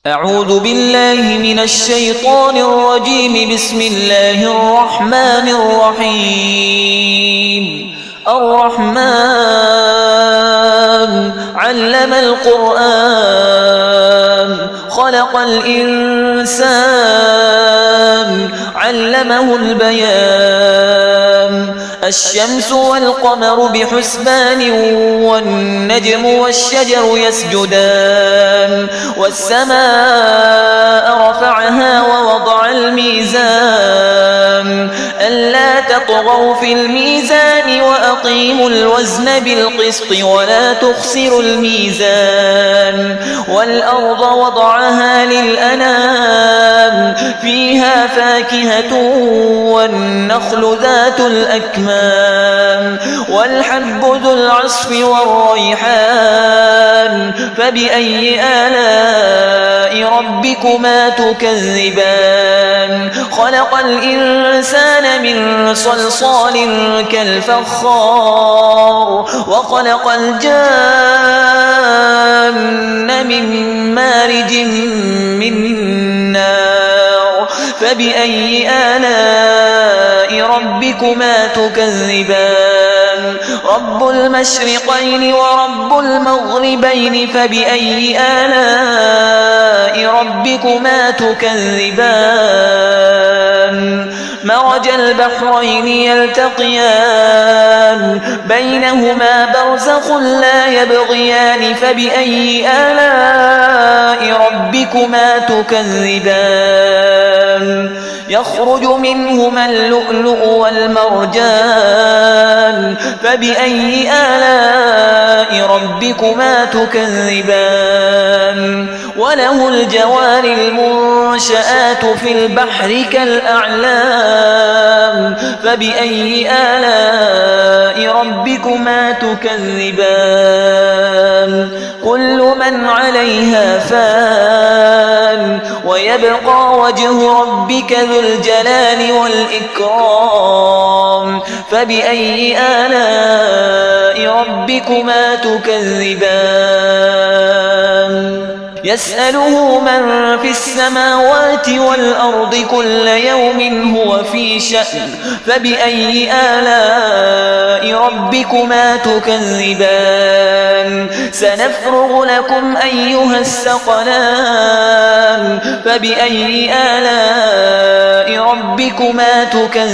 أعوذ بالله من الشيطان الرجيم. بسم الله الرحمن الرحيم. الرحمن علم القرآن خلق الإنسان علمه البيان. الشمس والقمر بحسبان والنجم والشجر يسجدان. والسماء رفعها ووضع الميزان ألا تطغوا في الميزان وأقيموا الوزن بالقسط ولا تخسروا الميزان. والأرض وضعها للأنام فيها فاكهة والنخل ذات الأكمام والحب ذو العصف والريحان. فبأي آلاء ربكما تكذبان؟ خلق الإنسان من صلصال كالفخار وخلق الجان من مارج من نار. فبأي آلاء ربكما تكذبان؟ رب المشرقين ورب المغربين. فبأي آلاء ربكما تكذبان؟ مرج البحرين يلتقيان بينهما برزخ لا يبغيان. فبأي آلاء ربكما تكذبان؟ يخرج منهما اللؤلؤ والمرجان. فبأي آلاء ربكما تكذبان؟ وله الجوار المنشآت في البحر كالأعلام. فبأي آلاء ربكما تكذبان؟ كل من عليها فان ويبقى وجه ربك ذو الجلال والإكرام. فبأي آلاء ربكما تكذبان؟ يسأله من في السماوات والأرض كل يوم هو في شأن. فبأي آلاء ربكما تكذبان؟ سنفرغ لكم أيها الثقلان. فبأي آلاء ربكما تكذبان؟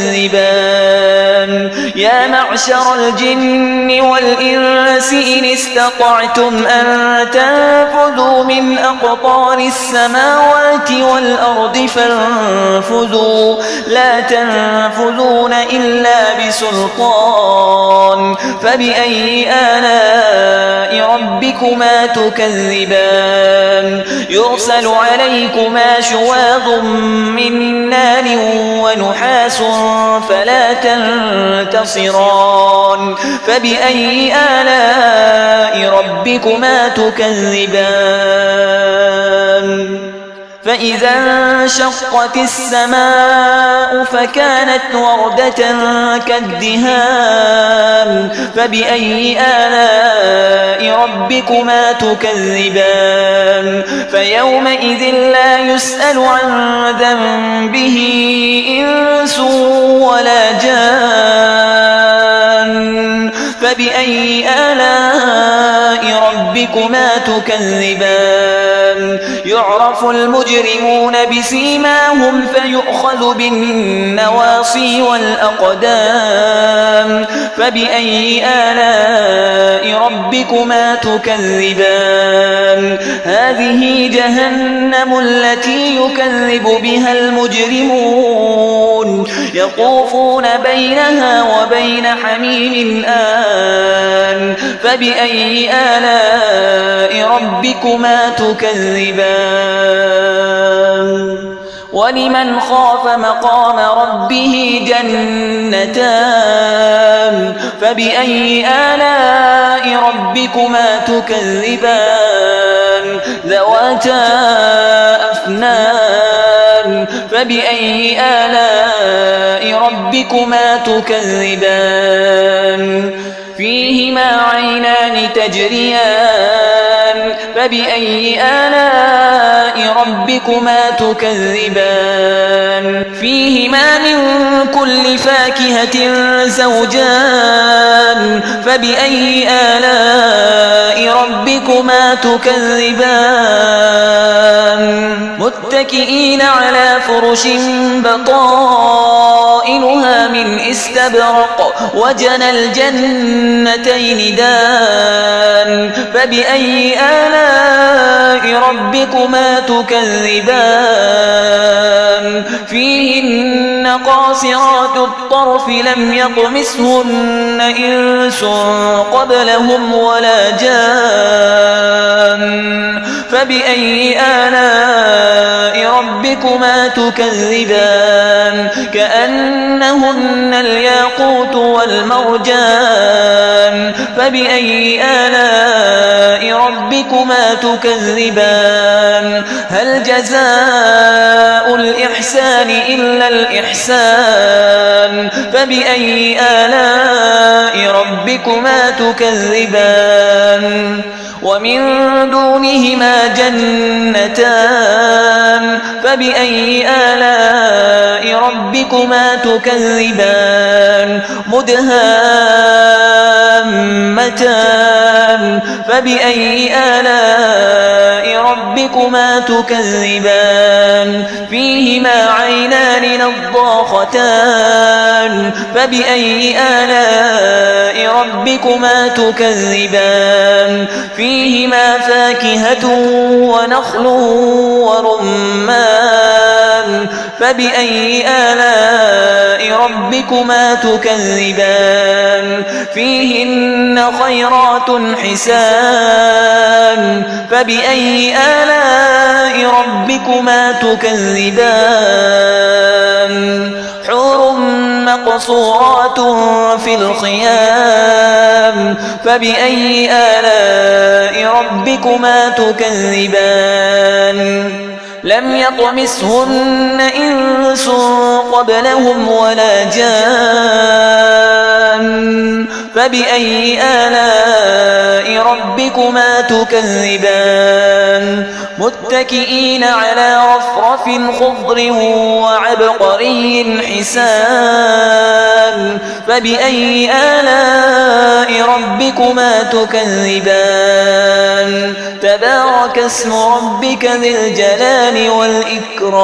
يا معشر الجن والإنس إن استطعتم أن تنفذوا من أقطار السماوات والأرض فانفذوا لا تنفذون إلا بسلطان. فبأي آلاء ربكما تكذبان؟ يرسل عليكما شواظ من نار ونحاس فلا تنتصران. فبأي آلاء ربكما تكذبان؟ فإذا انشقت السماء فكانت وردة كالدهان. فبأي آلاء ربكما تكذبان؟ فيومئذ لا يسأل عن ذنبه إنس ولا جان. فبأي آلاء ربكما تكذبان؟ يعرف المجرمون بسيماهم فيؤخذ بالنواصي والأقدام. فبأي آلاء ربكما تكذبان؟ هذه جهنم التي يكذب بها المجرمون يطوفون بينها وبين حميم آن. فبأي آلاء ربكما تكذبان؟ ولمن خاف مقام ربه جنتان. فبأي آلاء ربكما تكذبان؟ ذواتا أفنان. فبأي آلاء ربكما تكذبان؟ فيهما عينان تجريان. فبأي آلاء ربكما تكذبان فيهما من كل فاكهة زوجان فبأي آلاء ربكما تكذبان متكئين على فرش بطائنها من استبرق وجنى الجنتين دان فبأي آلاء ربكما تكذبان فيهن قاصرات الطرف لم يطمثهن إنس قبلهم ولا جان فبأي آلاء ربكما تكذبان كأنهن الياقوت والمرجان فبأي آلاء ربكما تكذبان هل جزاء الإحسان إلا الإحسان فبأي آلاء ربكما تكذبان ومن دونهما جنتان فبأي آلاء ربكما تكذبان مدهامتان فبأي آلاء ربكما تكذبان فيهما عينان نضاختان فبأي آلاء ربكما تكذبان فيهما فاكهة ونخل ورمان فبأي آلاء ربكما تكذبان فيهن خيرات حسان فبأي آلاء ربكما تكذبان حور مقصورات في الخيام فبأي آلاء ربكما تكذبان لم يطمثهن إنس قبلهم ولا جان فبأي آلاء ربكما تكذبان متكئين على رفرف خضر وعبقري حسان فبأي آلاء ربكما تكذبان تبارك اسم ربك ذي الجلال والإكرام